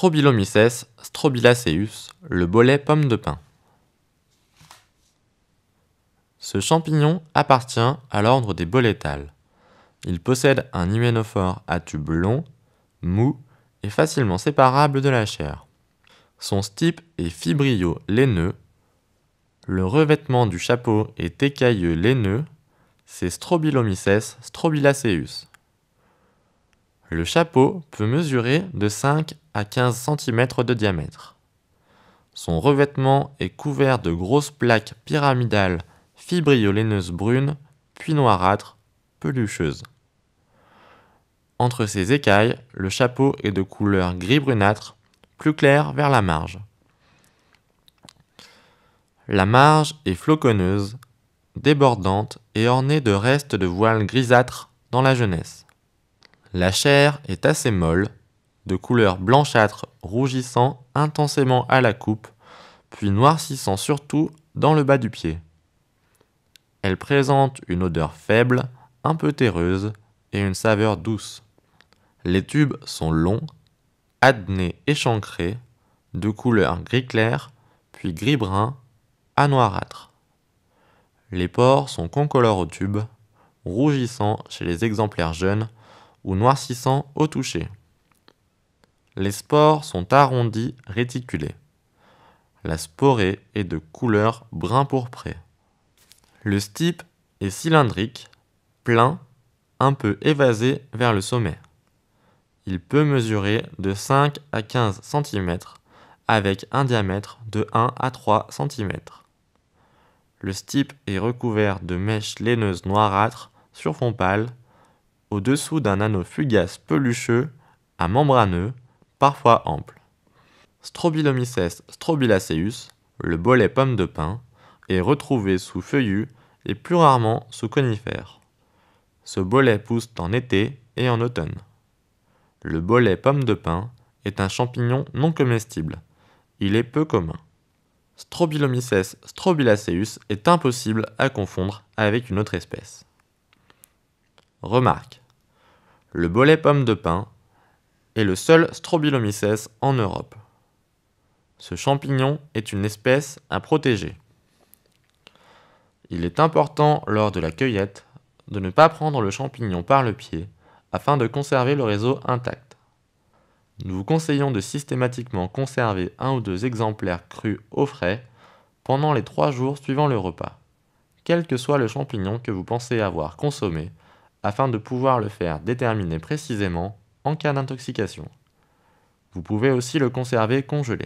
Strobilomyces strobilaceus, le bolet pomme de pin. Ce champignon appartient à l'ordre des bolétales. Il possède un hyménophore à tube long, mou et facilement séparable de la chair. Son stipe est fibrilleux-laineux. Le revêtement du chapeau est écailleux-laineux. C'est Strobilomyces strobilaceus. Le chapeau peut mesurer de 5 à 15 cm de diamètre. Son revêtement est couvert de grosses plaques pyramidales fibrilleux-laineuses brunes, puis noirâtres, pelucheuses. Entre ses écailles, le chapeau est de couleur gris brunâtre, plus clair vers la marge. La marge est floconneuse, débordante et ornée de restes de voiles grisâtres dans la jeunesse. La chair est assez molle, de couleur blanchâtre rougissant intensément à la coupe, puis noircissant surtout dans le bas du pied. Elle présente une odeur faible, un peu terreuse et une saveur douce. Les tubes sont longs, adnés échancrés, de couleur gris clair, puis gris brun à noirâtre. Les pores sont concolores au tube, rougissant chez les exemplaires jeunes ou noircissant au toucher. Les spores sont arrondis réticulés. La sporée est de couleur brun pourpré. Le stipe est cylindrique, plein, un peu évasé vers le sommet. Il peut mesurer de 5 à 15 cm avec un diamètre de 1 à 3 cm. Le stipe est recouvert de mèches laineuses noirâtres sur fond pâle, au-dessous d'un anneau fugace pelucheux à membraneux, parfois ample. Strobilomyces strobilaceus, le bolet pomme de pin, est retrouvé sous feuillus et plus rarement sous conifères. Ce bolet pousse en été et en automne. Le bolet pomme de pin est un champignon non comestible. Il est peu commun. Strobilomyces strobilaceus est impossible à confondre avec une autre espèce. Remarque. Le bolet pomme de pin est le seul Strobilomyces en Europe. Ce champignon est une espèce à protéger. Il est important lors de la cueillette de ne pas prendre le champignon par le pied afin de conserver le réseau intact. Nous vous conseillons de systématiquement conserver 1 ou 2 exemplaires crus au frais pendant les 3 jours suivant le repas, quel que soit le champignon que vous pensez avoir consommé, afin de pouvoir le faire déterminer précisément en cas d'intoxication. Vous pouvez aussi le conserver congelé.